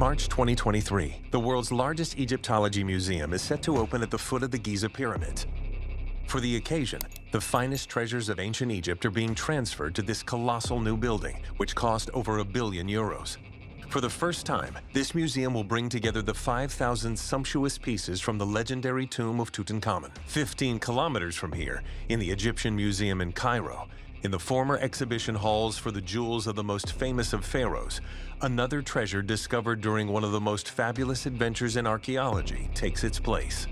March 2023, the world's largest Egyptology museum is set to open at the foot of the Giza pyramids. For the occasion, the finest treasures of ancient Egypt are being transferred to this colossal new building, which cost over €1 billion. For the first time, this museum will bring together the 5,000 sumptuous pieces from the legendary tomb of Tutankhamun. 15 kilometers from here, in the Egyptian Museum in Cairo, in the former exhibition halls for the jewels of the most famous of pharaohs, another treasure discovered during one of the most fabulous adventures in archaeology takes its place.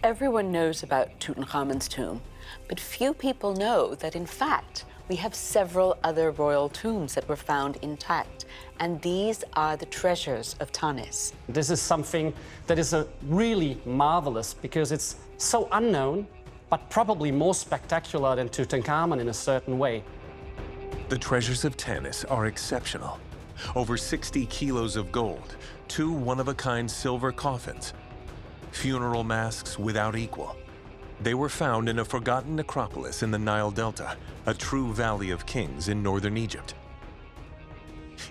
Everyone knows about Tutankhamun's tomb, but few people know that in fact, we have several other royal tombs that were found intact, and these are the treasures of Tanis. This is something that is really marvelous because it's so unknown, but probably more spectacular than Tutankhamun in a certain way. The treasures of Tanis are exceptional. Over 60 kilos of gold, 2 one-of-a-kind silver coffins, funeral masks without equal. They were found in a forgotten necropolis in the Nile Delta, a true valley of kings in northern Egypt.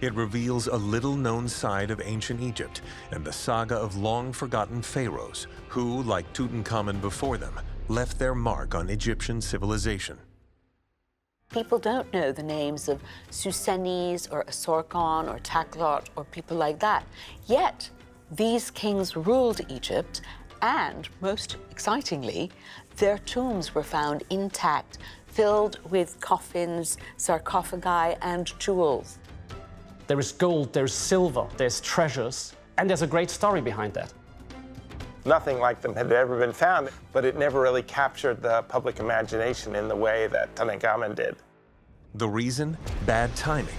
It reveals a little-known side of ancient Egypt and the saga of long-forgotten pharaohs who, like Tutankhamun before them, left their mark on Egyptian civilization. People don't know the names of Psusennes or Osorkon or Takelot or people like that. Yet, these kings ruled Egypt, and most excitingly, their tombs were found intact, filled with coffins, sarcophagi, and jewels. There is gold, there's silver, there's treasures, and there's a great story behind that. Nothing like them had ever been found, but it never really captured the public imagination in the way that Tutankhamun did. The reason? Bad timing.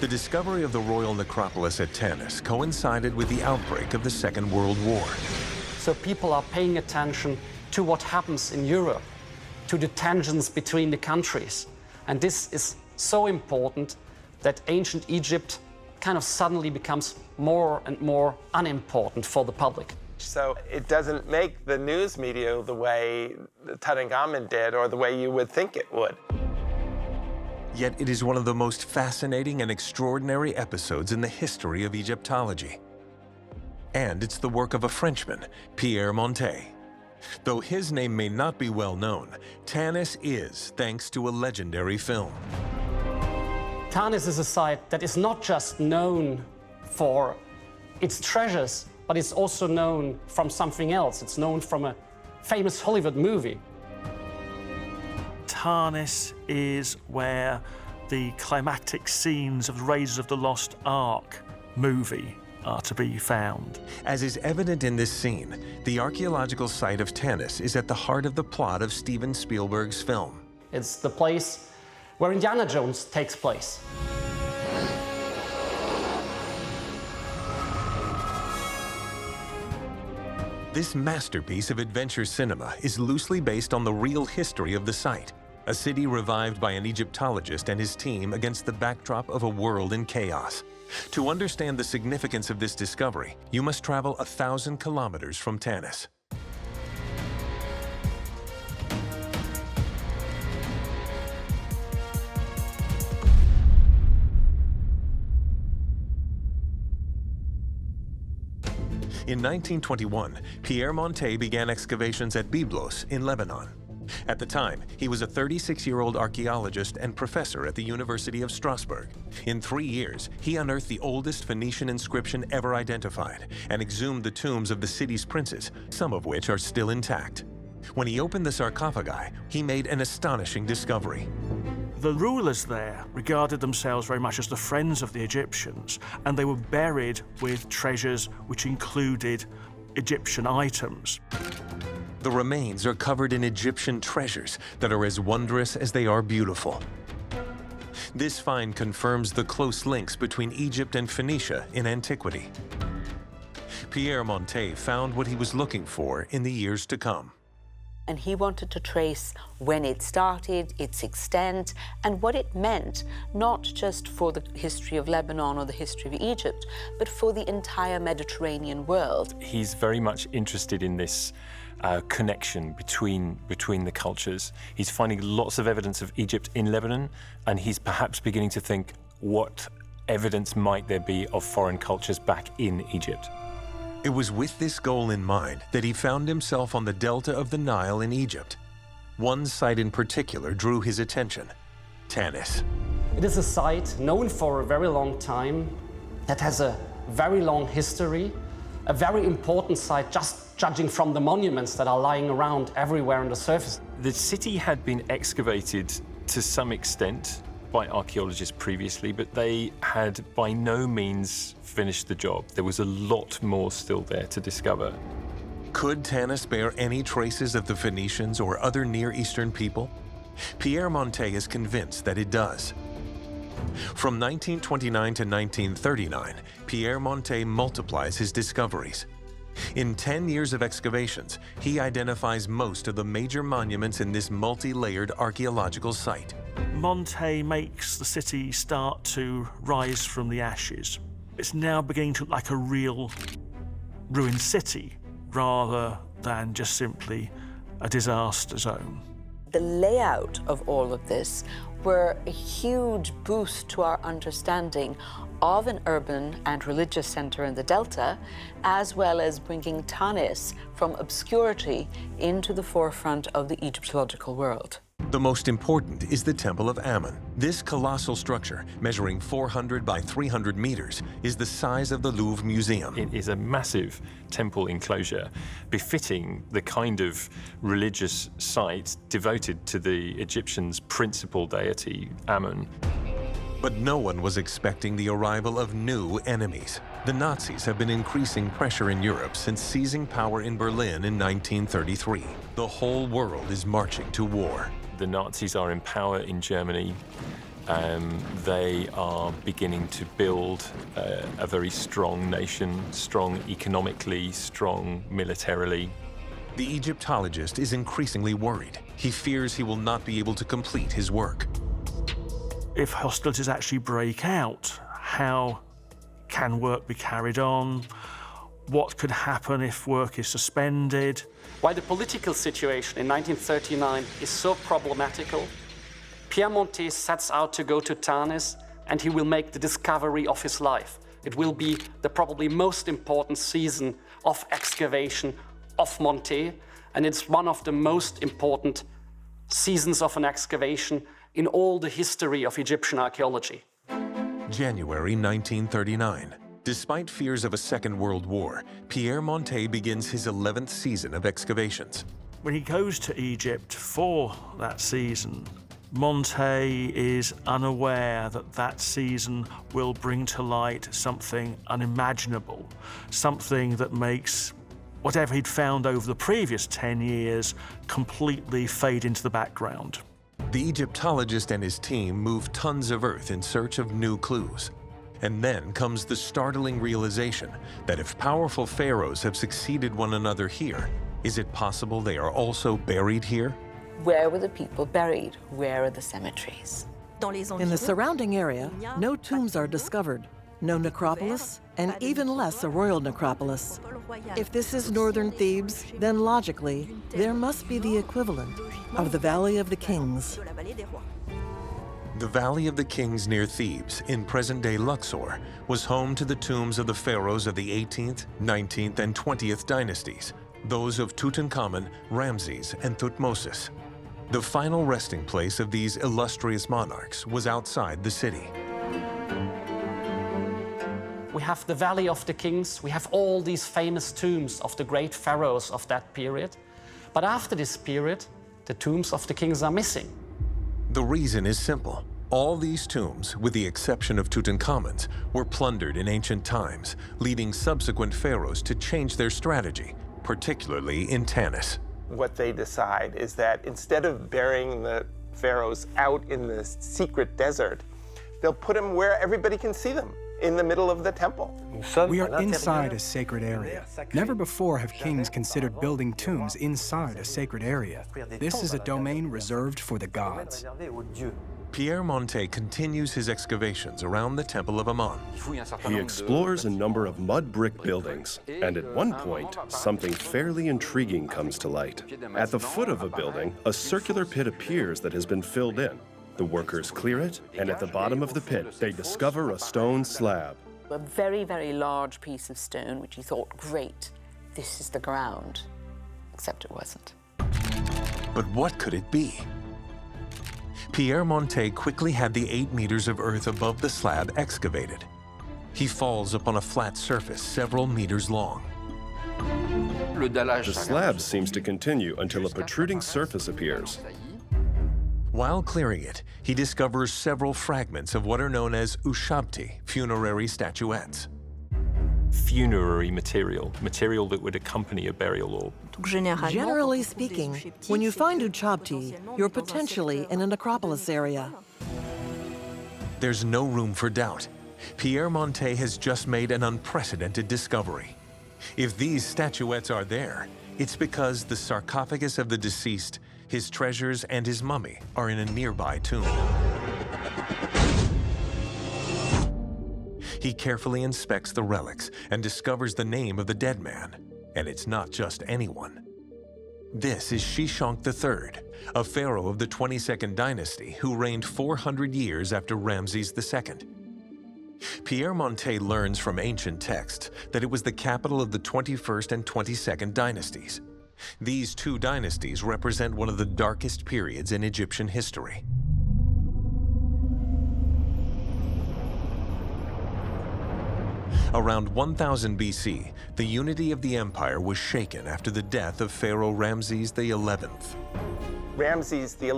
The discovery of the royal necropolis at Tanis coincided with the outbreak of the Second World War. So people are paying attention to what happens in Europe, to the tensions between the countries. And this is so important that ancient Egypt kind of suddenly becomes more and more unimportant for the public. So it doesn't make the news media the way Tutankhamun did or the way you would think it would. Yet it is one of the most fascinating and extraordinary episodes in the history of Egyptology. And it's the work of a Frenchman, Pierre Montet. Though his name may not be well known, Tanis is thanks to a legendary film. Tanis is a site that is not just known for its treasures, but it's also known from something else. It's known from a famous Hollywood movie. Tanis is where the climactic scenes of Raiders of the Lost Ark movie are to be found. As is evident in this scene, the archaeological site of Tanis is at the heart of the plot of Steven Spielberg's film. It's the place where Indiana Jones takes place. This masterpiece of adventure cinema is loosely based on the real history of the site, a city revived by an Egyptologist and his team against the backdrop of a world in chaos. To understand the significance of this discovery, you must travel 1,000 kilometers from Tanis. In 1921, Pierre Montet began excavations at Byblos in Lebanon. At the time, he was a 36-year-old archaeologist and professor at the University of Strasbourg. In 3 years, he unearthed the oldest Phoenician inscription ever identified and exhumed the tombs of the city's princes, some of which are still intact. When he opened the sarcophagi, he made an astonishing discovery. The rulers there regarded themselves very much as the friends of the Egyptians, and they were buried with treasures which included Egyptian items. The remains are covered in Egyptian treasures that are as wondrous as they are beautiful. This find confirms the close links between Egypt and Phoenicia in antiquity. Pierre Montet found what he was looking for in the years to come. And he wanted to trace when it started, its extent, and what it meant, not just for the history of Lebanon or the history of Egypt, but for the entire Mediterranean world. He's very much interested in this connection between the cultures. He's finding lots of evidence of Egypt in Lebanon, and he's perhaps beginning to think, what evidence might there be of foreign cultures back in Egypt? It was with this goal in mind that he found himself on the delta of the Nile in Egypt. One site in particular drew his attention: Tanis. It is a site known for a very long time, that has a very long history, a very important site just judging from the monuments that are lying around everywhere on the surface. The city had been excavated to some extent by archaeologists previously, but they had by no means finished the job. There was a lot more still there to discover. Could Tanis bear any traces of the Phoenicians or other Near Eastern people? Pierre Montet is convinced that it does. From 1929 to 1939, Pierre Montet multiplies his discoveries. In 10 years of excavations, he identifies most of the major monuments in this multi-layered archaeological site. Montet makes the city start to rise from the ashes. It's now beginning to look like a real ruined city rather than just simply a disaster zone. The layout of all of this were a huge boost to our understanding of an urban and religious center in the Delta, as well as bringing Tanis from obscurity into the forefront of the Egyptological world. The most important is the Temple of Amun. This colossal structure, measuring 400 by 300 meters, is the size of the Louvre Museum. It is a massive temple enclosure, befitting the kind of religious site devoted to the Egyptians' principal deity, Amun. But no one was expecting the arrival of new enemies. The Nazis have been increasing pressure in Europe since seizing power in Berlin in 1933. The whole world is marching to war. The Nazis are in power in Germany. They are beginning to build a very strong nation, strong economically, strong militarily. The Egyptologist is increasingly worried. He fears he will not be able to complete his work. If hostilities actually break out, how can work be carried on? What could happen if work is suspended? Why the political situation in 1939 is so problematical, Pierre Montet sets out to go to Tanis, and he will make the discovery of his life. It will be the probably most important season of excavation of Montet, and it's one of the most important seasons of an excavation in all the history of Egyptian archaeology. January 1939. Despite fears of a Second World War, Pierre Montet begins his 11th season of excavations. When he goes to Egypt for that season, Montet is unaware that that season will bring to light something unimaginable, something that makes whatever he'd found over the previous 10 years completely fade into the background. The Egyptologist and his team move tons of earth in search of new clues. And then comes the startling realization that if powerful pharaohs have succeeded one another here, is it possible they are also buried here? Where were the people buried? Where are the cemeteries? In the surrounding area, no tombs are discovered, no necropolis, and even less a royal necropolis. If this is northern Thebes, then logically, there must be the equivalent of the Valley of the Kings. The Valley of the Kings near Thebes, in present-day Luxor, was home to the tombs of the pharaohs of the 18th, 19th, and 20th dynasties, those of Tutankhamun, Ramses, and Thutmosis. The final resting place of these illustrious monarchs was outside the city. We have the Valley of the Kings, we have all these famous tombs of the great pharaohs of that period. But after this period, the tombs of the kings are missing. The reason is simple. All these tombs, with the exception of Tutankhamun's, were plundered in ancient times, leading subsequent pharaohs to change their strategy, particularly in Tanis. What they decide is that instead of burying the pharaohs out in the secret desert, they'll put them where everybody can see them, in the middle of the temple. We are inside a sacred area. Never before have kings considered building tombs inside a sacred area. This is a domain reserved for the gods. Pierre Montet continues his excavations around the Temple of Amun. He explores a number of mud brick buildings, and at one point, something fairly intriguing comes to light. At the foot of a building, a circular pit appears that has been filled in. The workers clear it, and at the bottom of the pit, they discover a stone slab. A very, very large piece of stone, which he thought, great, this is the ground. Except it wasn't. But what could it be? Pierre Montet quickly had the 8 meters of earth above the slab excavated. He falls upon a flat surface several meters long. The slab seems to continue until a protruding surface appears. While clearing it, he discovers several fragments of what are known as ushabti, funerary statuettes. Funerary material that would accompany a burial orb. Generally speaking, when you find ushabti, you're potentially in a necropolis area. There's no room for doubt. Pierre Montet has just made an unprecedented discovery. If these statuettes are there, it's because the sarcophagus of the deceased, his treasures, and his mummy are in a nearby tomb. He carefully inspects the relics and discovers the name of the dead man. And it's not just anyone. This is Chechonq III, a pharaoh of the 22nd dynasty who reigned 400 years after Ramses II. Pierre Montet learns from ancient texts that it was the capital of the 21st and 22nd dynasties. These two dynasties represent one of the darkest periods in Egyptian history. Around 1000 BC, the unity of the empire was shaken after the death of Pharaoh Ramses XI. Ramses XI,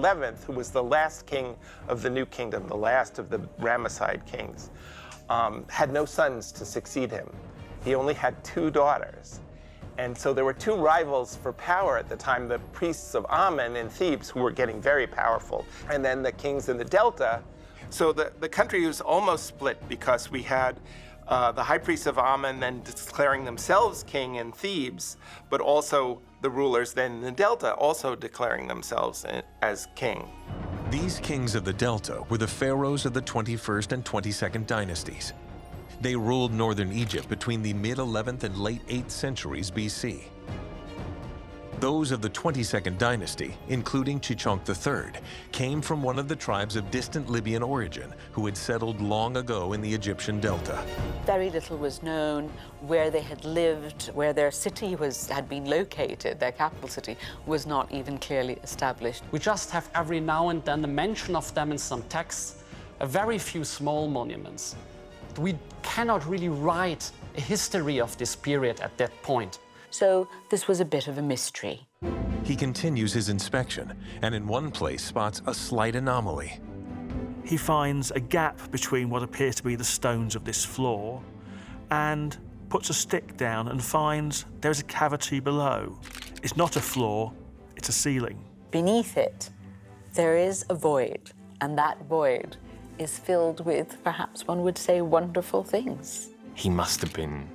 who was the last king of the New Kingdom, the last of the Ramesside kings, had no sons to succeed him. He only had 2 daughters. And so there were 2 rivals for power at the time, the priests of Amen in Thebes, who were getting very powerful, and then the kings in the Delta. So the country was almost split because we had the high priests of Amen then declaring themselves king in Thebes, but also the rulers then in the Delta also declaring themselves as king. These kings of the Delta were the pharaohs of the 21st and 22nd dynasties. They ruled northern Egypt between the mid-11th and late 8th centuries BC. Those of the 22nd dynasty, including Chechonq III, came from one of the tribes of distant Libyan origin who had settled long ago in the Egyptian Delta. Very little was known where they had lived, where their city had been located. Their capital city was not even clearly established. We just have every now and then a mention of them in some texts, a very few small monuments. We cannot really write a history of this period at that point. So this was a bit of a mystery. He continues his inspection and in one place spots a slight anomaly. He finds a gap between what appears to be the stones of this floor and puts a stick down and finds there is a cavity below. It's not a floor, it's a ceiling. Beneath it, there is a void, and that void is filled with, perhaps one would say, wonderful things. He must have been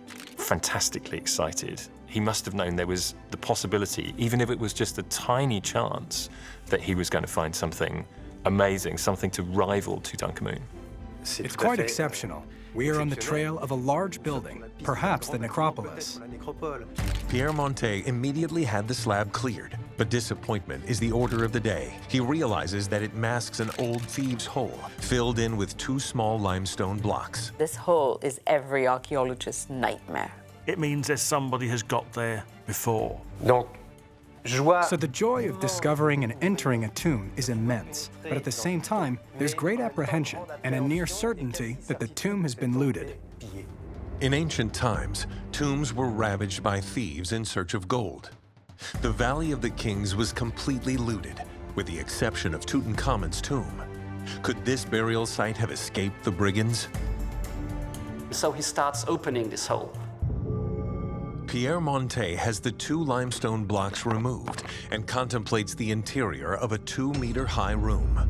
fantastically excited. He must have known there was the possibility, even if it was just a tiny chance, that he was going to find something amazing, something to rival Tutankhamun. It's quite exceptional. We are on the trail of a large building, perhaps the necropolis. Pierre Montet immediately had the slab cleared, but disappointment is the order of the day. He realizes that it masks an old thieves' hole filled in with 2 small limestone blocks. This hole is every archaeologist's nightmare. It means that somebody has got there before. So the joy of discovering and entering a tomb is immense, but at the same time, there's great apprehension and a near certainty that the tomb has been looted. In ancient times, tombs were ravaged by thieves in search of gold. The Valley of the Kings was completely looted, with the exception of Tutankhamun's tomb. Could this burial site have escaped the brigands? So he starts opening this hole. Pierre Montet has the 2 limestone blocks removed and contemplates the interior of a 2-meter-high room.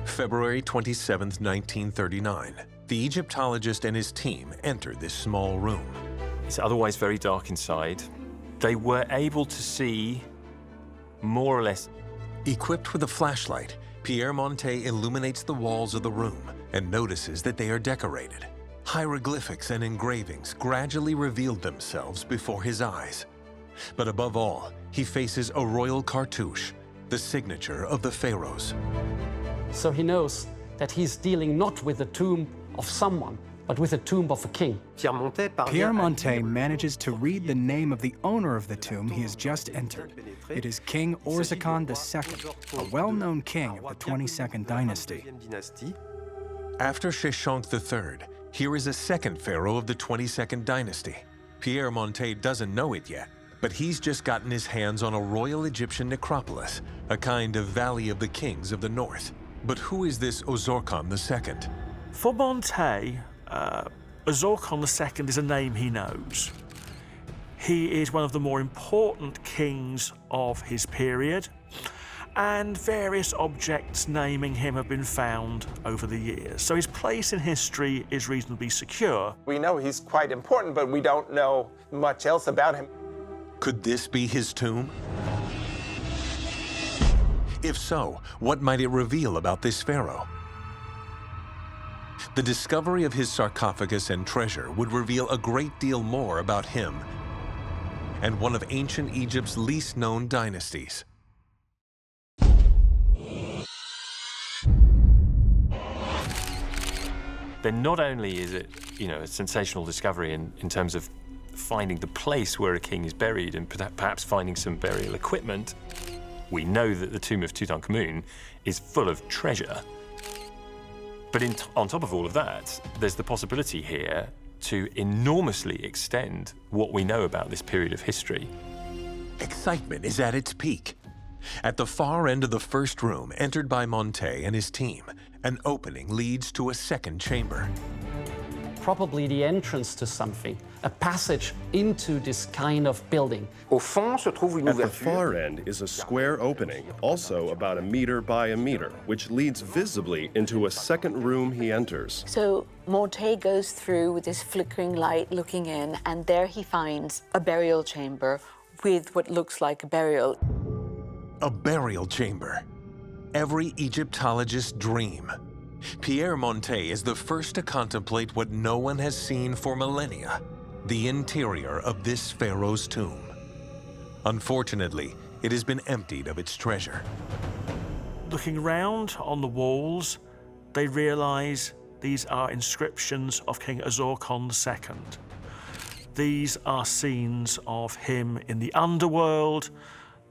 February 27, 1939. The Egyptologist and his team enter this small room. It's otherwise very dark inside. They were able to see more or less. Equipped with a flashlight, Pierre Montet illuminates the walls of the room and notices that they are decorated. Hieroglyphics and engravings gradually revealed themselves before his eyes. But above all, he faces a royal cartouche, the signature of the pharaohs. So he knows that he's dealing not with the tomb of someone, but with the tomb of a king. Pierre Montet manages to read the name of the owner of the tomb he has just entered. It is King Osorkon II, a well-known king of the 22nd dynasty. After Chechonq III, here is a second pharaoh of the 22nd dynasty. Pierre Montet doesn't know it yet, but he's just gotten his hands on a royal Egyptian necropolis, a kind of Valley of the Kings of the North. But who is this Osorkon II? For Montet, Osorkon II is a name he knows. He is one of the more important kings of his period, and various objects naming him have been found over the years. So his place in history is reasonably secure. We know he's quite important, but we don't know much else about him. Could this be his tomb? If so, what might it reveal about this pharaoh? The discovery of his sarcophagus and treasure would reveal a great deal more about him and one of ancient Egypt's least known dynasties. Then not only is it, a sensational discovery in terms of finding the place where a king is buried and perhaps finding some burial equipment, we know that the tomb of Tutankhamun is full of treasure. But on top of all of that, there's the possibility here to enormously extend what we know about this period of history. Excitement is at its peak. At the far end of the first room, entered by Montet and his team, an opening leads to a second chamber. Probably the entrance to something, a passage into this kind of building. At the far end is a square opening, also about 1 meter by 1 meter, which leads visibly into a second room he enters. So Montet goes through with his flickering light looking in, and there he finds a burial chamber with what looks like a burial. A burial chamber. Every Egyptologist's dream. Pierre Montet is the first to contemplate what no one has seen for millennia, the interior of this pharaoh's tomb. Unfortunately, it has been emptied of its treasure. Looking around on the walls, they realize these are inscriptions of King Osorkon II. These are scenes of him in the underworld,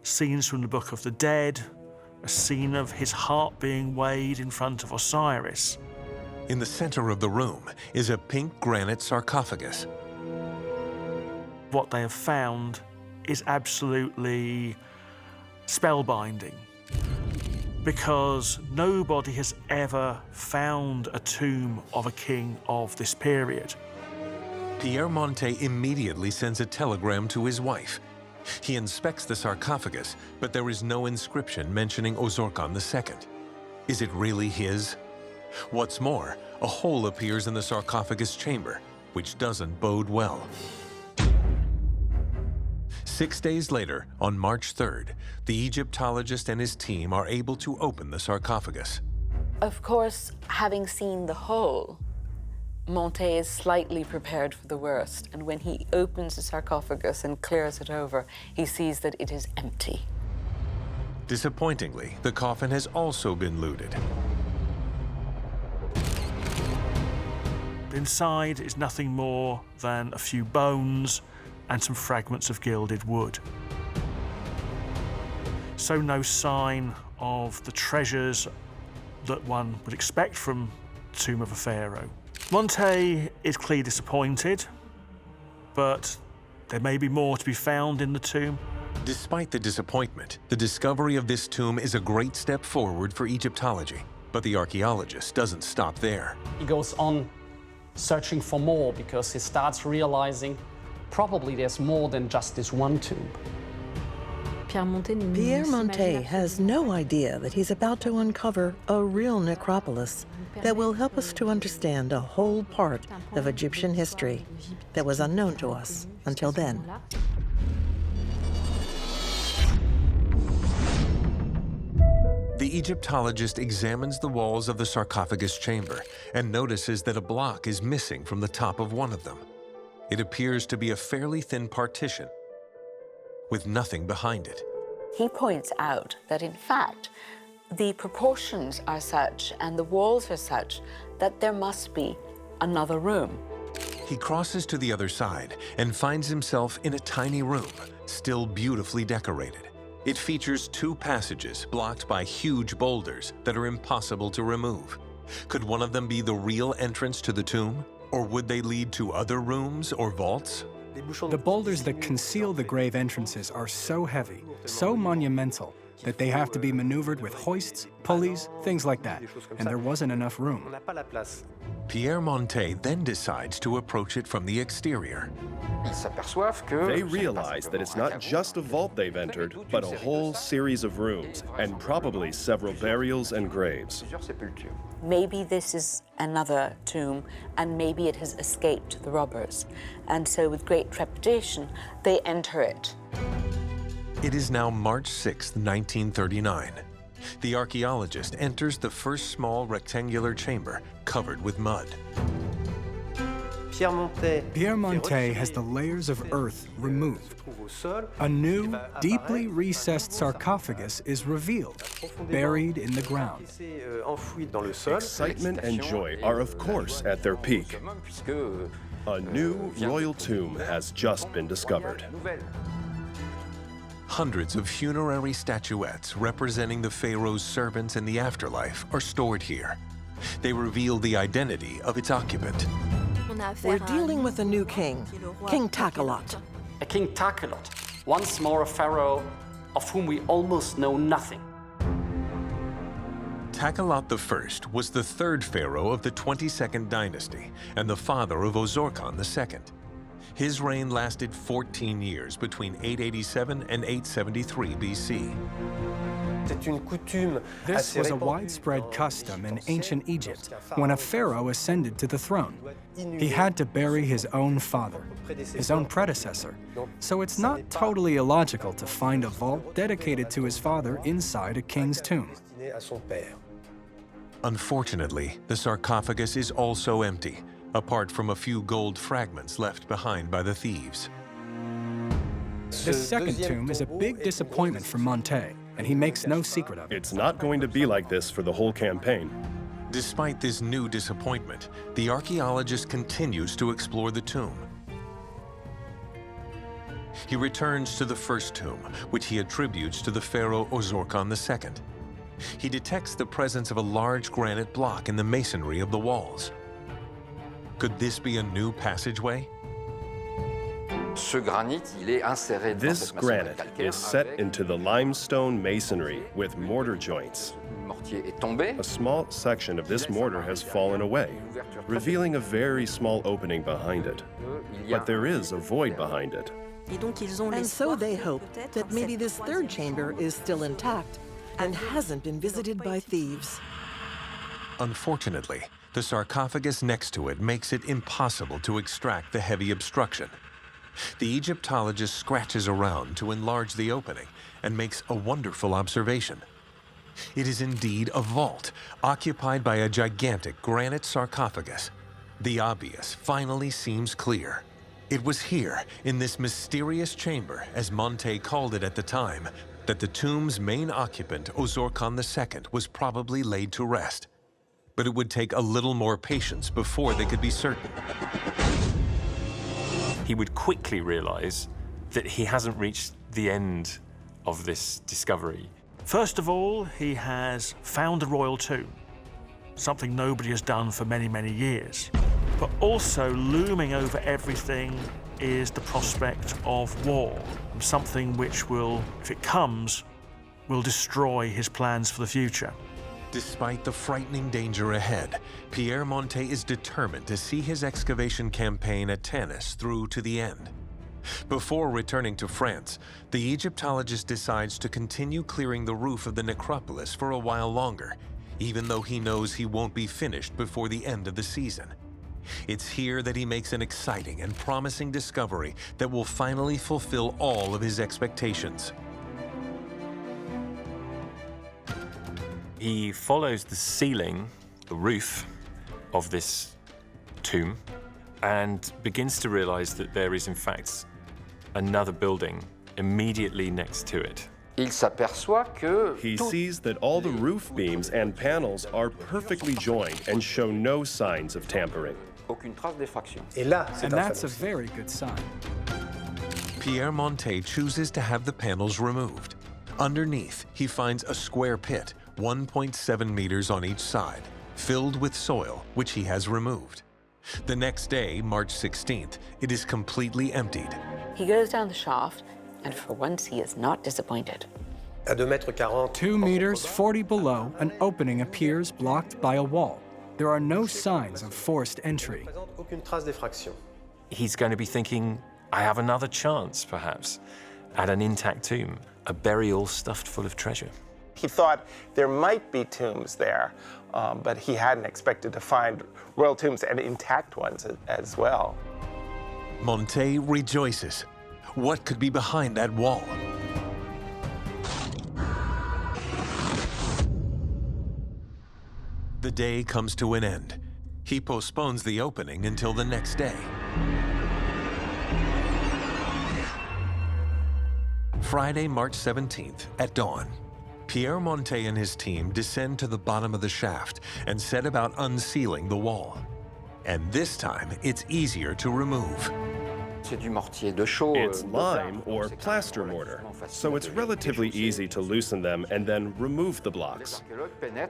scenes from the Book of the Dead, a scene of his heart being weighed in front of Osiris. In the center of the room is a pink granite sarcophagus. What they have found is absolutely spellbinding, because nobody has ever found a tomb of a king of this period. Pierre Montet immediately sends a telegram to his wife. He inspects the sarcophagus, but there is no inscription mentioning Osorkon II. Is it really his? What's more, a hole appears in the sarcophagus chamber, which doesn't bode well. 6 days later, on March 3rd, the Egyptologist and his team are able to open the sarcophagus. Of course, having seen the hole, Montet is slightly prepared for the worst, and when he opens the sarcophagus and clears it over, he sees that it is empty. Disappointingly, the coffin has also been looted. Inside is nothing more than a few bones and some fragments of gilded wood. So no sign of the treasures that one would expect from the tomb of a pharaoh. Montet is clearly disappointed, but there may be more to be found in the tomb. Despite the disappointment, the discovery of this tomb is a great step forward for Egyptology. But the archaeologist doesn't stop there. He goes on searching for more because he starts realizing probably there's more than just this one tomb. Pierre Montet has no idea that he's about to uncover a real necropolis that will help us to understand a whole part of Egyptian history that was unknown to us until then. The Egyptologist examines the walls of the sarcophagus chamber and notices that a block is missing from the top of one of them. It appears to be a fairly thin partition with nothing behind it. he points out that, in fact, the proportions are such and the walls are such that there must be another room. He crosses to the other side and finds himself in a tiny room, still beautifully decorated. It features 2 passages blocked by huge boulders that are impossible to remove. Could one of them be the real entrance to the tomb? Or would they lead to other rooms or vaults? The boulders that conceal the grave entrances are so heavy, so monumental, that they have to be maneuvered with hoists, pulleys, things like that, and there wasn't enough room. Pierre Montet then decides to approach it from the exterior. They realize that it's not just a vault they've entered, but a whole series of rooms, and probably several burials and graves. Maybe this is another tomb, and maybe it has escaped the robbers. And so with great trepidation, they enter it. It is now March 6, 1939. The archaeologist enters the first small rectangular chamber covered with mud. Pierre Montet has the layers of earth removed. A new, deeply recessed sarcophagus is revealed, buried in the ground. Excitement and joy are, of course, at their peak. A new royal tomb has just been discovered. Hundreds of funerary statuettes representing the pharaoh's servants in the afterlife are stored here. They reveal the identity of its occupant. We're dealing with a new king, King Takelot. A King Takelot, once more a pharaoh of whom we almost know nothing. Takelot I was the 3rd pharaoh of the 22nd dynasty and the father of Osorkon II. His reign lasted 14 years between 887 and 873 BC. This was a widespread custom in ancient Egypt when a pharaoh ascended to the throne. He had to bury his own father, his own predecessor, so it's not totally illogical to find a vault dedicated to his father inside a king's tomb. Unfortunately, the sarcophagus is also empty, apart from a few gold fragments left behind by the thieves. This second tomb is a big disappointment for Montet, and he makes no secret of it. It's not going to be like this for the whole campaign. Despite this new disappointment, the archaeologist continues to explore the tomb. He returns to the first tomb, which he attributes to the pharaoh Osorkon II. He detects the presence of a large granite block in the masonry of the walls. Could this be a new passageway? This granite is set into the limestone masonry with mortar joints. A small section of this mortar has fallen away, revealing a very small opening behind it. But there is a void behind it. And so they hope that maybe this third chamber is still intact and hasn't been visited by thieves. Unfortunately, the sarcophagus next to it makes it impossible to extract the heavy obstruction. The Egyptologist scratches around to enlarge the opening and makes a wonderful observation. It is indeed a vault, occupied by a gigantic granite sarcophagus. The obvious finally seems clear. It was here, in this mysterious chamber, as Montet called it at the time, that the tomb's main occupant, Osorkon II, was probably laid to rest. But it would take a little more patience before they could be certain. He would quickly realize that he hasn't reached the end of this discovery. First of all, he has found a royal tomb, something nobody has done for many, many years. But also looming over everything is the prospect of war, something which will, if it comes, will destroy his plans for the future. Despite the frightening danger ahead, Pierre Montet is determined to see his excavation campaign at Tanis through to the end. Before returning to France, the Egyptologist decides to continue clearing the roof of the necropolis for a while longer, even though he knows he won't be finished before the end of the season. It's here that he makes an exciting and promising discovery that will finally fulfill all of his expectations. He follows the ceiling, the roof of this tomb, and begins to realize that there is in fact another building immediately next to it. He sees that all the roof beams and panels are perfectly joined and show no signs of tampering. And that's a very good sign. Pierre Montet chooses to have the panels removed. Underneath, he finds a square pit, 1.7 meters on each side, filled with soil, which he has removed. The next day, March 16th, it is completely emptied. He goes down the shaft, and for once he is not disappointed. 2 meters 40 below, an opening appears blocked by a wall. There are no signs of forced entry. He's going to be thinking, I have another chance, perhaps, at an intact tomb, a burial stuffed full of treasure. He thought there might be tombs there, but he hadn't expected to find royal tombs and intact ones as well. Montet rejoices. What could be behind that wall? The day comes to an end. He postpones the opening until the next day. Friday, March 17th, at dawn, Pierre Montet and his team descend to the bottom of the shaft and set about unsealing the wall. And this time, it's easier to remove. It's lime or plaster mortar, so it's relatively easy to loosen them and then remove the blocks.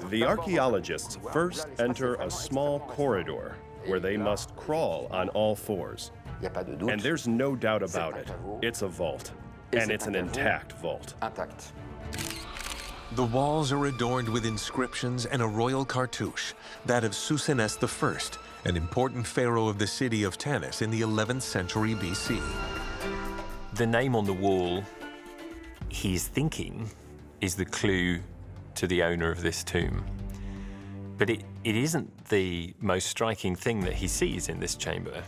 The archaeologists first enter a small corridor where they must crawl on all fours. And there's no doubt about it. It's a vault, and it's an intact vault. The walls are adorned with inscriptions and a royal cartouche, that of Psusennes I, an important pharaoh of the city of Tanis in the 11th century BC. The name on the wall, he's thinking, is the clue to the owner of this tomb. But it isn't the most striking thing that he sees in this chamber.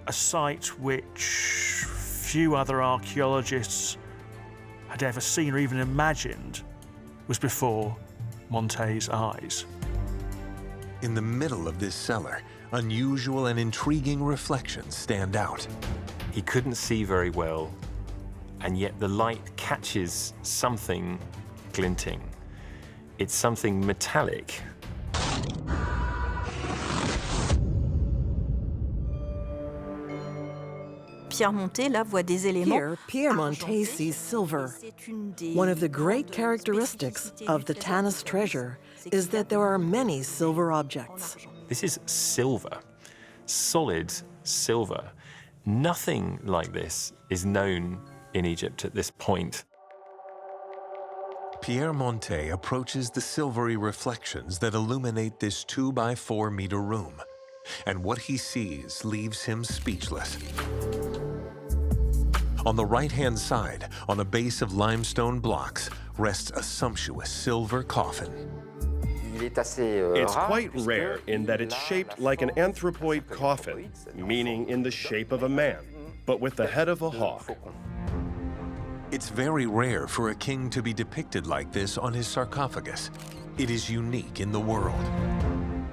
A site which few other archaeologists had ever seen or even imagined was before Montet's eyes. In the middle of this cellar, unusual and intriguing reflections stand out. He couldn't see very well, and yet the light catches something glinting. It's something metallic. Here, Pierre Montet sees silver. One of the great characteristics of the Tanis treasure is that there are many silver objects. This is silver, solid silver. Nothing like this is known in Egypt at this point. Pierre Montet approaches the silvery reflections that illuminate this 2 by 4 meter room, and what he sees leaves him speechless. On the right-hand side, on a base of limestone blocks, rests a sumptuous silver coffin. It's quite rare in that it's shaped like an anthropoid coffin, meaning in the shape of a man, but with the head of a hawk. It's very rare for a king to be depicted like this on his sarcophagus. It is unique in the world.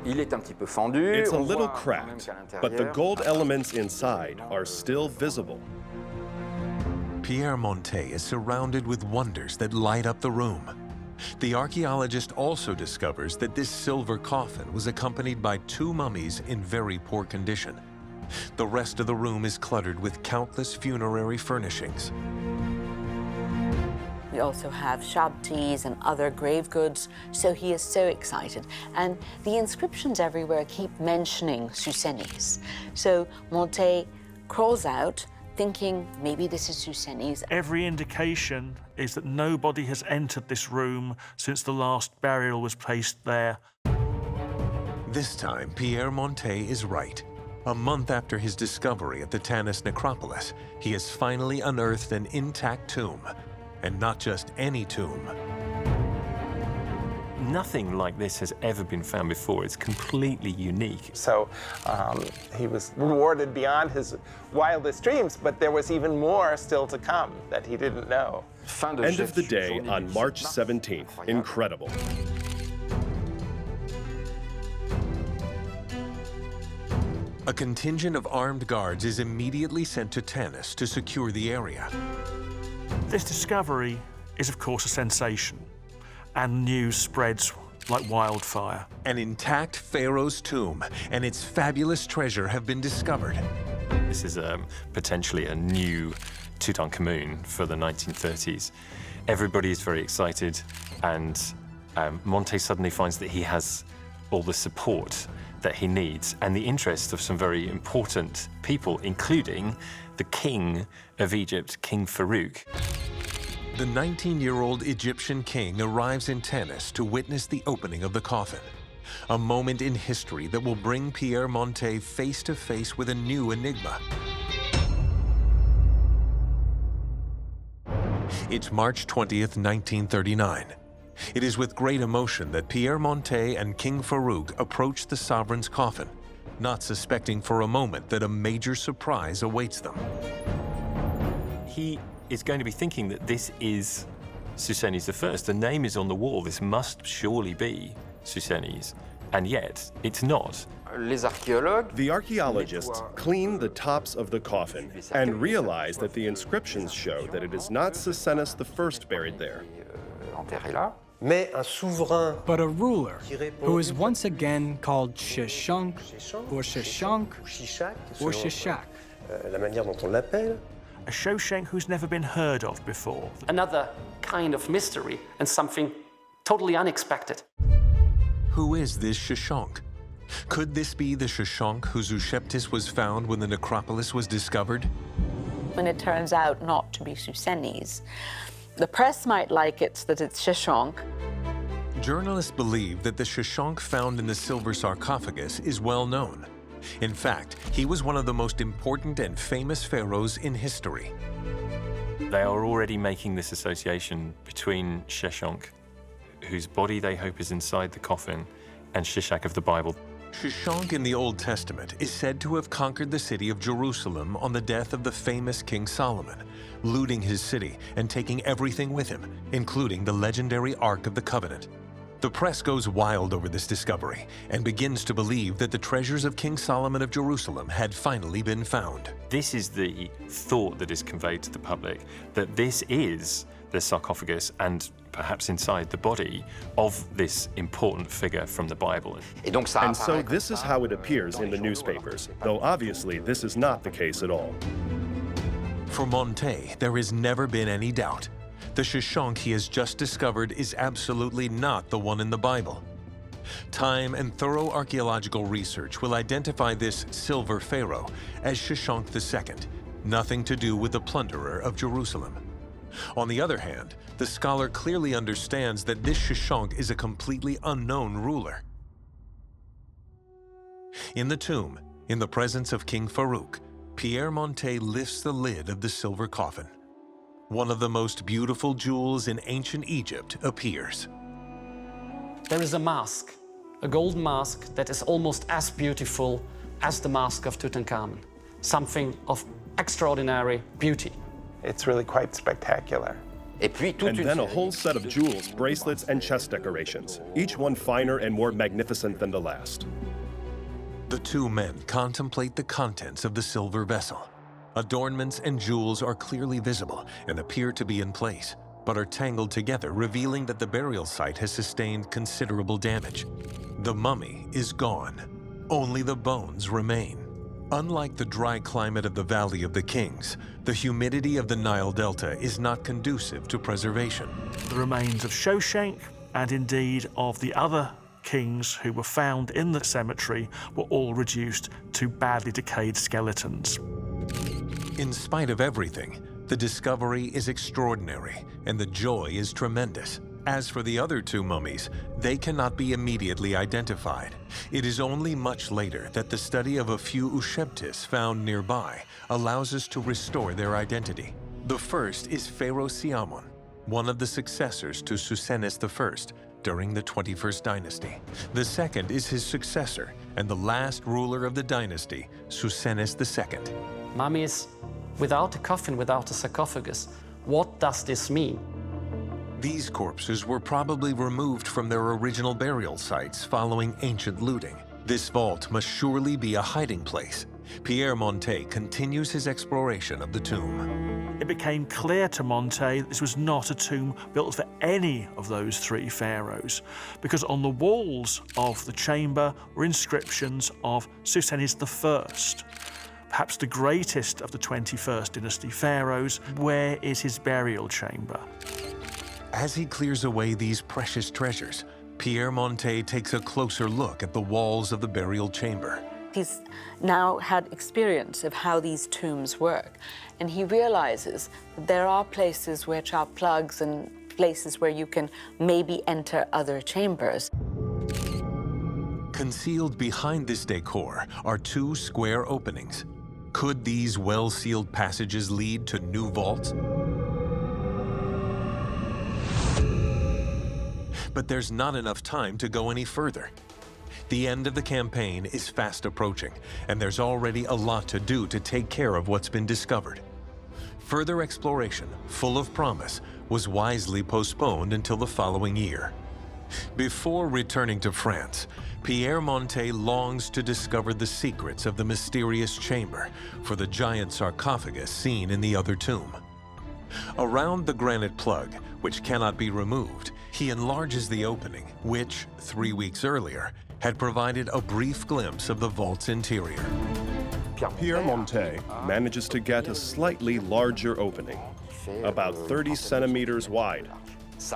It's a little cracked, but the gold elements inside are still visible. Pierre Montet is surrounded with wonders that light up the room. The archaeologist also discovers that this silver coffin was accompanied by 2 mummies in very poor condition. The rest of the room is cluttered with countless funerary furnishings. We also have shabtis and other grave goods, so he is so excited. And the inscriptions everywhere keep mentioning Psusennes. So Montet crawls out, thinking maybe this is Psusennes. Every indication is that nobody has entered this room since the last burial was placed there. This time, Pierre Montet is right. A month after his discovery at the Tanis necropolis, he has finally unearthed an intact tomb, and not just any tomb. Nothing like this has ever been found before. It's completely unique. So he was rewarded beyond his wildest dreams, but there was even more still to come that he didn't know. End of the day on March 17th. Incredible. A contingent of armed guards is immediately sent to Tanis to secure the area. This discovery is, of course, a sensation, and news spreads like wildfire. An intact pharaoh's tomb and its fabulous treasure have been discovered. This is potentially a new Tutankhamun for the 1930s. Everybody is very excited, and Montet suddenly finds that he has all the support that he needs and the interest of some very important people, including the king of Egypt, King Farouk. The 19-year-old Egyptian king arrives in Tanis to witness the opening of the coffin, a moment in history that will bring Pierre Montet face to face with a new enigma. It's March 20th, 1939. It is with great emotion that Pierre Montet and King Farouk approach the sovereign's coffin, not suspecting for a moment that a major surprise awaits them. He is going to be thinking that this is Psusennes I. The name is on the wall. This must surely be Psusennes, and yet it's not. The archaeologists clean the tops of the coffin and realize that the inscriptions show that it is not Psusennes I buried there. But a ruler who is once again called Chechonq or Shashank or Shashak. A Shashank who's never been heard of before. Another kind of mystery and something totally unexpected. Who is this Shashank? Could this be the Shashank whose Eusheptis was found when the necropolis was discovered? When it turns out not to be Psusennes, the press might like it that it's Chechonq. Journalists believe that the Shashank found in the silver sarcophagus is well known. In fact, he was one of the most important and famous pharaohs in history. They are already making this association between Chechonq, whose body they hope is inside the coffin, and Shishak of the Bible. Shashank in the Old Testament is said to have conquered the city of Jerusalem on the death of the famous King Solomon, looting his city and taking everything with him, including the legendary Ark of the Covenant. The press goes wild over this discovery and begins to believe that the treasures of King Solomon of Jerusalem had finally been found. This is the thought that is conveyed to the public, that this is the sarcophagus and perhaps inside the body of this important figure from the Bible. And so this is how it appears in the newspapers, though obviously this is not the case at all. For Montet, there has never been any doubt. The Shashank he has just discovered is absolutely not the one in the Bible. Time and thorough archaeological research will identify this silver pharaoh as Chechonq II, nothing to do with the plunderer of Jerusalem. On the other hand, the scholar clearly understands that this Chechonq is a completely unknown ruler. In the tomb, in the presence of King Farouk, Pierre Montet lifts the lid of the silver coffin. One of the most beautiful jewels in ancient Egypt appears. There is a mask, a golden mask that is almost as beautiful as the mask of Tutankhamun. Something of extraordinary beauty. It's really quite spectacular. And then a whole set of jewels, bracelets, and chest decorations, each one finer and more magnificent than the last. The two men contemplate the contents of the silver vessel. Adornments and jewels are clearly visible and appear to be in place, but are tangled together, revealing that the burial site has sustained considerable damage. The mummy is gone. Only the bones remain. Unlike the dry climate of the Valley of the Kings, the humidity of the Nile Delta is not conducive to preservation. The remains of Shashank, and indeed of the other kings who were found in the cemetery, were all reduced to badly decayed skeletons. In spite of everything, the discovery is extraordinary and the joy is tremendous. As for the other two mummies, they cannot be immediately identified. It is only much later that the study of a few Eusheptis found nearby allows us to restore their identity. The first is Pharaoh Siamon, one of the successors to Psusennes I during the 21st dynasty. The second is his successor and the last ruler of the dynasty, Psusennes II. Mummies without a coffin, without a sarcophagus. What does this mean? These corpses were probably removed from their original burial sites following ancient looting. This vault must surely be a hiding place, Pierre Montet continues his exploration of the tomb. It became clear to Montet that this was not a tomb built for any of those three pharaohs, because on the walls of the chamber were inscriptions of Psusennes I, perhaps the greatest of the 21st dynasty pharaohs. Where is his burial chamber? As he clears away these precious treasures, Pierre Montet takes a closer look at the walls of the burial chamber. He's now had experience of how these tombs work, and he realizes that there are places which are plugs and places where you can maybe enter other chambers. Concealed behind this decor are two square openings. Could these well-sealed passages lead to new vaults? But there's not enough time to go any further. The end of the campaign is fast approaching, and there's already a lot to do to take care of what's been discovered. Further exploration, full of promise, was wisely postponed until the following year. Before returning to France, Pierre Montet longs to discover the secrets of the mysterious chamber for the giant sarcophagus seen in the other tomb. Around the granite plug, which cannot be removed, he enlarges the opening, which, 3 weeks earlier, had provided a brief glimpse of the vault's interior. Pierre Montet manages to get a slightly larger opening, about 30 centimeters wide,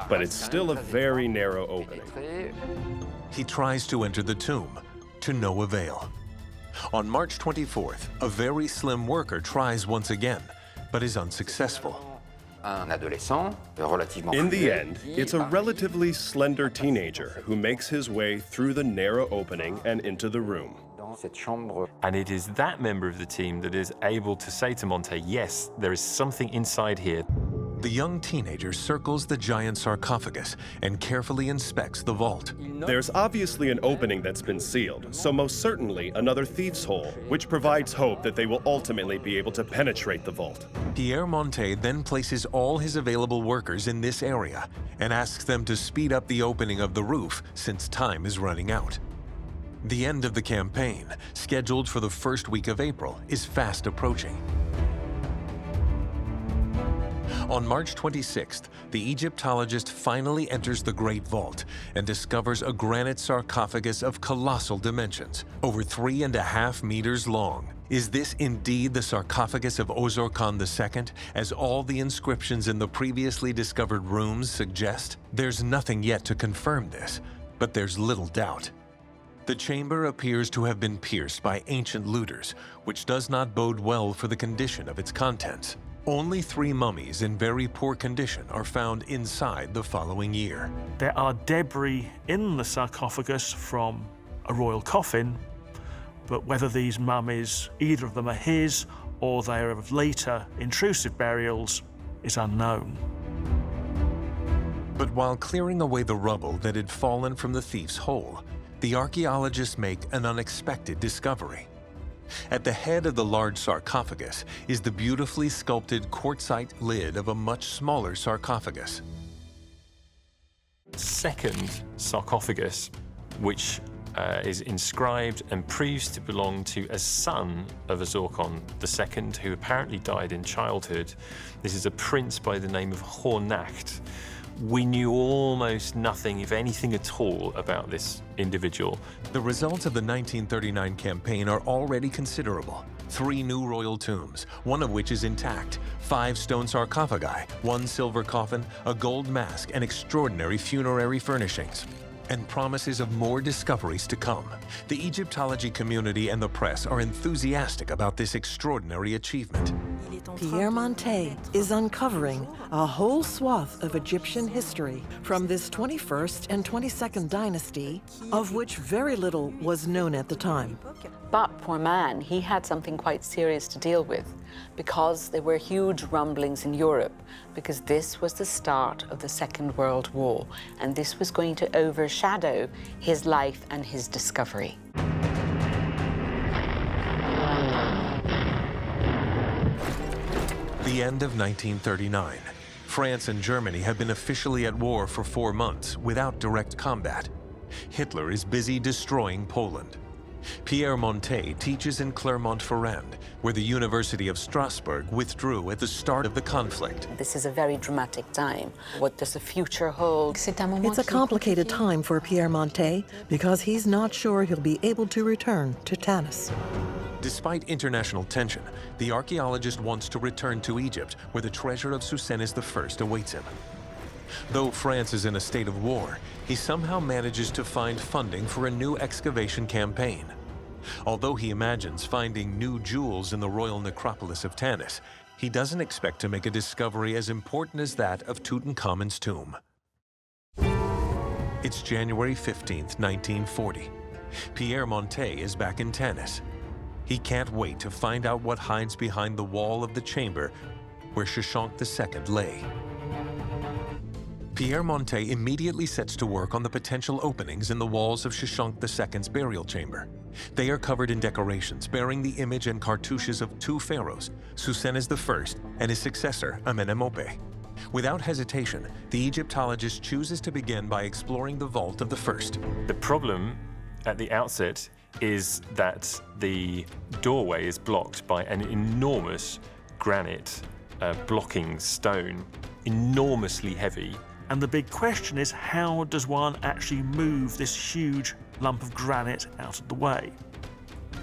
but it's still a very narrow opening. He tries to enter the tomb, to no avail. On March 24th, a very slim worker tries once again, but is unsuccessful. In the end, it's a relatively slender teenager who makes his way through the narrow opening and into the room. And it is that member of the team that is able to say to Montet, yes, there is something inside here. The young teenager circles the giant sarcophagus and carefully inspects the vault. There's obviously an opening that's been sealed, so most certainly another thief's hole, which provides hope that they will ultimately be able to penetrate the vault. Pierre Montet then places all his available workers in this area and asks them to speed up the opening of the roof since time is running out. The end of the campaign, scheduled for the first week of April, is fast approaching. On March 26th, the Egyptologist finally enters the Great Vault and discovers a granite sarcophagus of colossal dimensions, over 3.5 meters long. Is this indeed the sarcophagus of Osorkon II, as all the inscriptions in the previously discovered rooms suggest? There's nothing yet to confirm this, but there's little doubt. The chamber appears to have been pierced by ancient looters, which does not bode well for the condition of its contents. Only 3 mummies in very poor condition are found inside the following year. There are debris in the sarcophagus from a royal coffin, but whether these mummies, either of them are his or they are of later intrusive burials, is unknown. But while clearing away the rubble that had fallen from the thief's hole, the archaeologists make an unexpected discovery. At the head of the large sarcophagus is the beautifully sculpted quartzite lid of a much smaller sarcophagus. Second sarcophagus, which is inscribed and proves to belong to a son of Osorkon II, who apparently died in childhood. This is a prince by the name of Hornacht. We knew almost nothing, if anything at all, about this individual. The results of the 1939 campaign are already considerable. 3 new royal tombs, one of which is intact, 5 stone sarcophagi, 1 silver coffin, a gold mask, and extraordinary funerary furnishings. And promises of more discoveries to come. The Egyptology community and the press are enthusiastic about this extraordinary achievement. Pierre Montet is uncovering a whole swath of Egyptian history from this 21st and 22nd dynasty, of which very little was known at the time. But poor man, he had something quite serious to deal with, because there were huge rumblings in Europe, because this was the start of the Second World War, and this was going to overshadow his life and his discovery. The end of 1939. France and Germany have been officially at war for 4 months without direct combat. Hitler is busy destroying Poland. Pierre Montet teaches in Clermont-Ferrand, where the University of Strasbourg withdrew at the start of the conflict. This is a very dramatic time. What does the future hold? It's a complicated time for Pierre Montet because he's not sure he'll be able to return to Tanis. Despite international tension, the archaeologist wants to return to Egypt, where the treasure of Psusennes I awaits him. Though France is in a state of war, he somehow manages to find funding for a new excavation campaign. Although he imagines finding new jewels in the royal necropolis of Tanis, he doesn't expect to make a discovery as important as that of Tutankhamun's tomb. It's January 15th, 1940. Pierre Montet is back in Tanis. He can't wait to find out what hides behind the wall of the chamber where Shashank II lay. Pierre Montet immediately sets to work on the potential openings in the walls of Shashank II's burial chamber. They are covered in decorations bearing the image and cartouches of two pharaohs, Psusennes I and his successor, Amenemope. Without hesitation, the Egyptologist chooses to begin by exploring the vault of the first. The problem at the outset is that the doorway is blocked by an enormous granite blocking stone, enormously heavy. And the big question is, how does one actually move this huge lump of granite out of the way?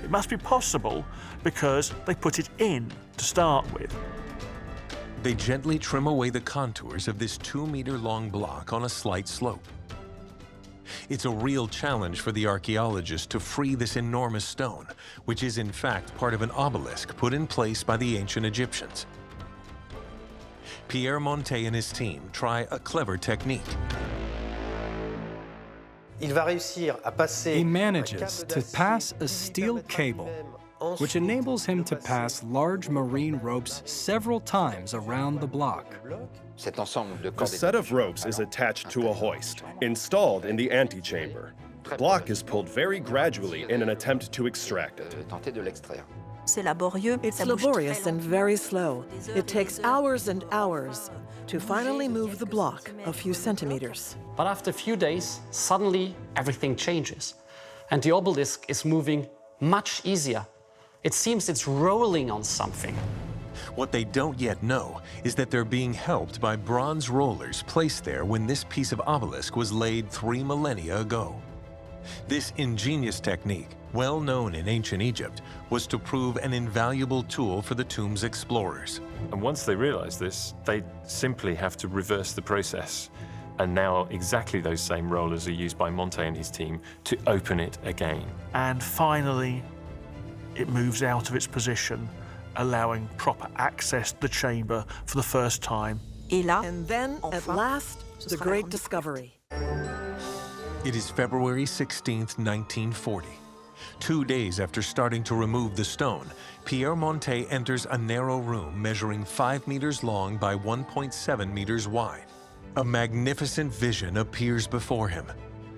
It must be possible because they put it in to start with. They gently trim away the contours of this 2-meter-long block on a slight slope. It's a real challenge for the archaeologist to free this enormous stone, which is in fact part of an obelisk put in place by the ancient Egyptians. Pierre Montet and his team try a clever technique. He manages to pass a steel cable, which enables him to pass large marine ropes several times around the block. A set of ropes is attached to a hoist, installed in the antechamber. The block is pulled very gradually in an attempt to extract it. It's laborious and very slow. It takes hours and hours to finally move the block a few centimeters. But after a few days, suddenly everything changes. And the obelisk is moving much easier. It seems it's rolling on something. What they don't yet know is that they're being helped by bronze rollers placed there when this piece of obelisk was laid 3 millennia ago. This ingenious technique, well known in ancient Egypt, was to prove an invaluable tool for the tomb's explorers. And once they realize this, they simply have to reverse the process. And now exactly those same rollers are used by Montet and his team to open it again. And finally, it moves out of its position, allowing proper access to the chamber for the first time. And then, at last, the great discovery. It is February 16th, 1940. 2 days after starting to remove the stone, Pierre Montet enters a narrow room measuring 5 meters long by 1.7 meters wide. A magnificent vision appears before him.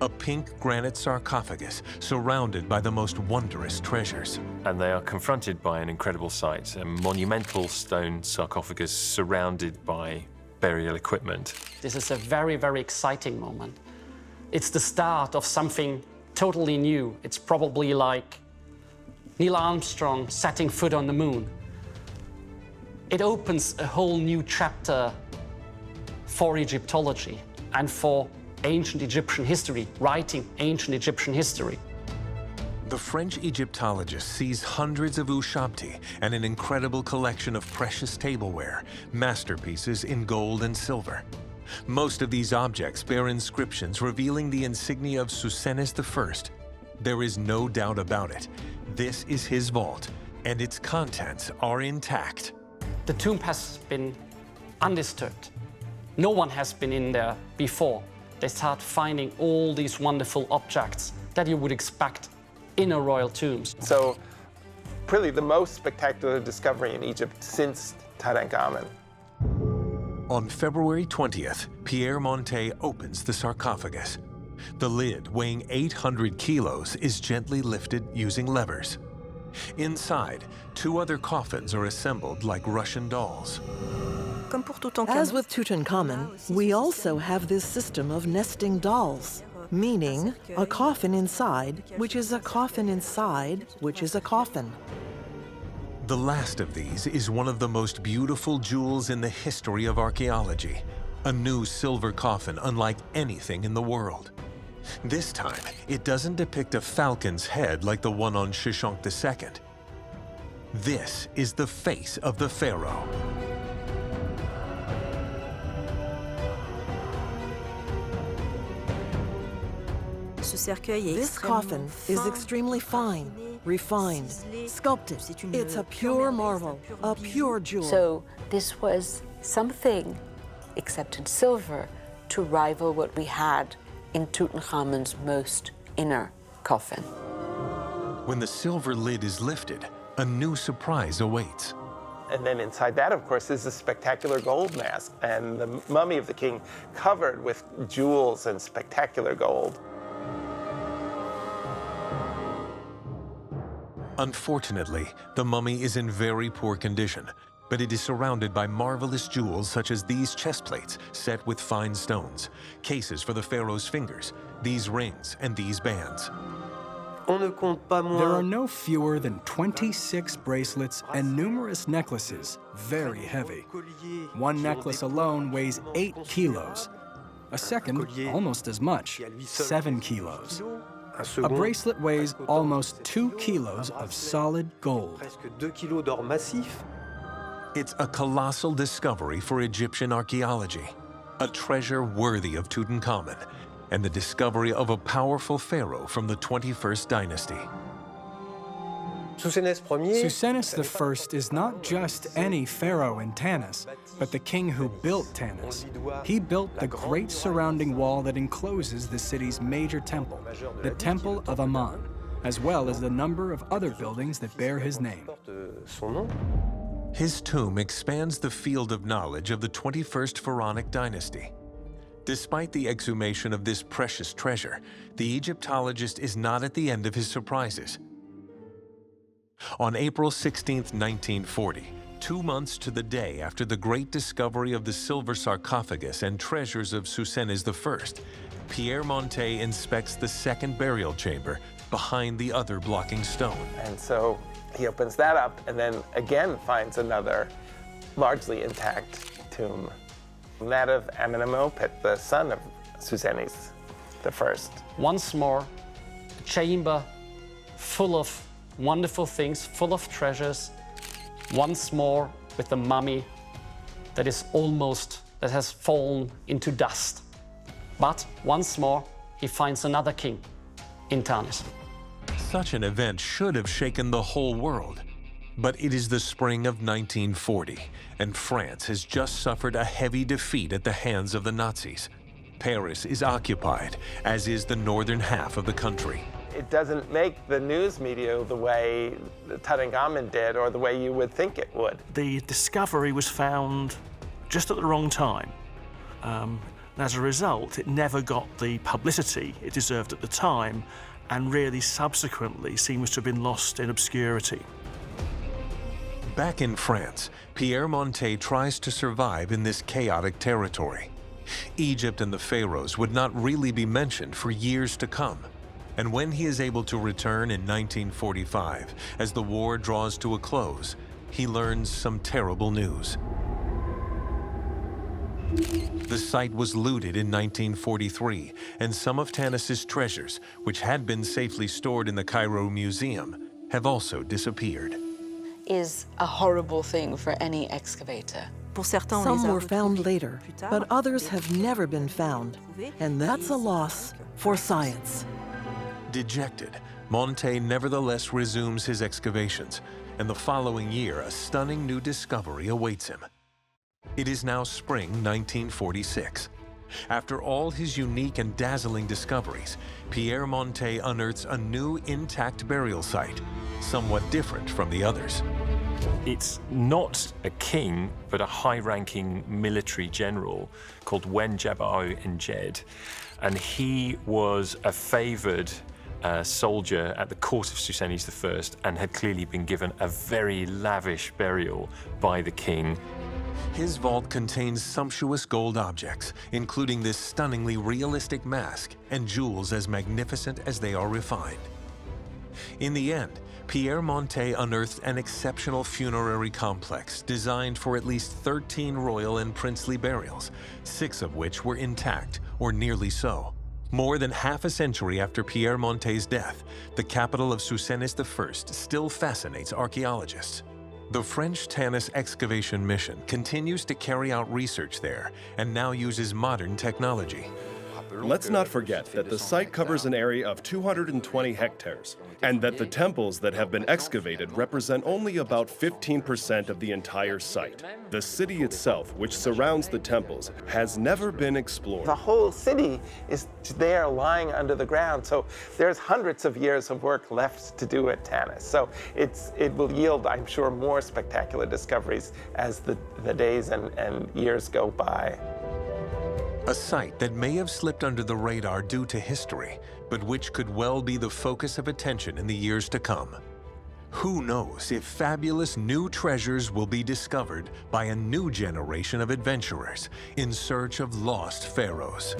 A pink granite sarcophagus surrounded by the most wondrous treasures. And they are confronted by an incredible sight, a monumental stone sarcophagus surrounded by burial equipment. This is a very, very exciting moment. It's the start of something totally new. It's probably like Neil Armstrong setting foot on the moon. It opens a whole new chapter for Egyptology and for ancient Egyptian history, writing ancient Egyptian history. The French Egyptologist sees hundreds of ushabti and an incredible collection of precious tableware, masterpieces in gold and silver. Most of these objects bear inscriptions revealing the insignia of Psusennes I. There is no doubt about it. This is his vault, and its contents are intact. The tomb has been undisturbed. No one has been in there before. They start finding all these wonderful objects that you would expect in a royal tomb. So, really the most spectacular discovery in Egypt since Tutankhamun. On February 20th, Pierre Montet opens the sarcophagus. The lid, weighing 800 kilos, is gently lifted using levers. Inside, 2 other coffins are assembled like Russian dolls. As with Tutankhamun, we also have this system of nesting dolls. meaning a coffin inside, which is a coffin inside, which is a coffin. The last of these is one of the most beautiful jewels in the history of archaeology, a new silver coffin unlike anything in the world. This time, it doesn't depict a falcon's head like the one on Chechonq II. This is the face of the pharaoh. This coffin is extremely fine, refined, sculpted. It's a pure marvel, a pure jewel. So this was something, except in silver, to rival what we had in Tutankhamun's most inner coffin. When the silver lid is lifted, a new surprise awaits. And then inside that, of course, is a spectacular gold mask and the mummy of the king covered with jewels and spectacular gold. Unfortunately, the mummy is in very poor condition, but it is surrounded by marvelous jewels such as these chest plates set with fine stones, cases for the pharaoh's fingers, these rings, and these bands. There are no fewer than 26 bracelets and numerous necklaces, very heavy. One necklace alone weighs 8 kilos. A second, almost as much, 7 kilos. A bracelet weighs almost 2 kilos of solid gold. It's a colossal discovery for Egyptian archaeology, a treasure worthy of Tutankhamun, and the discovery of a powerful pharaoh from the 21st dynasty. Psusennes I is not just any pharaoh in Tanis, but the king who built Tanis. He built the great surrounding wall that encloses the city's major temple, the Temple of Amun, as well as the number of other buildings that bear his name. His tomb expands the field of knowledge of the 21st pharaonic dynasty. Despite the exhumation of this precious treasure, the Egyptologist is not at the end of his surprises. On April 16, 1940, 2 months to the day after the great discovery of the silver sarcophagus and treasures of Psusennes I, Pierre Montet inspects the second burial chamber behind the other blocking stone. And so he opens that up and then again finds another largely intact tomb, that of Amenemopet, the son of Psusennes I. Once more, a chamber full of wonderful things, full of treasures. Once more with the mummy that has fallen into dust. But once more, he finds another king in Tanis. Such an event should have shaken the whole world. But it is the spring of 1940, and France has just suffered a heavy defeat at the hands of the Nazis. Paris is occupied, as is the northern half of the country. It doesn't make the news media the way Tutankhamun did or the way you would think it would. The discovery was found just at the wrong time. As a result, it never got the publicity it deserved at the time, and really subsequently seems to have been lost in obscurity. Back in France, Pierre Montet tries to survive in this chaotic territory. Egypt and the pharaohs would not really be mentioned for years to come. And when he is able to return in 1945, as the war draws to a close, he learns some terrible news. The site was looted in 1943, and some of Tanis's treasures, which had been safely stored in the Cairo Museum, have also disappeared. Is a horrible thing for any excavator. Some were found later, but others have never been found, and that's a loss for science. Dejected, Montet nevertheless resumes his excavations, and the following year a stunning new discovery awaits him. It is now spring 1946. After all his unique and dazzling discoveries, Pierre Montet unearths a new intact burial site, somewhat different from the others. It's not a king, but a high-ranking military general called Wen Jabao Njed, and he was a favored soldier at the court of Psusennes I and had clearly been given a very lavish burial by the king. His vault contains sumptuous gold objects, including this stunningly realistic mask and jewels as magnificent as they are refined. In the end, Pierre Montet unearthed an exceptional funerary complex designed for at least 13 royal and princely burials, 6 of which were intact, or nearly so. More than half a century after Pierre Montet's death, the capital of Psusennes I still fascinates archaeologists. The French Tanis excavation mission continues to carry out research there and now uses modern technology. Let's not forget that the site covers an area of 220 hectares, and that the temples that have been excavated represent only about 15% of the entire site. The city itself, which surrounds the temples, has never been explored. The whole city is there lying under the ground, so there's hundreds of years of work left to do at Tanis. So it will yield, I'm sure, more spectacular discoveries as the days and years go by. A site that may have slipped under the radar due to history, but which could well be the focus of attention in the years to come. Who knows if fabulous new treasures will be discovered by a new generation of adventurers in search of lost pharaohs.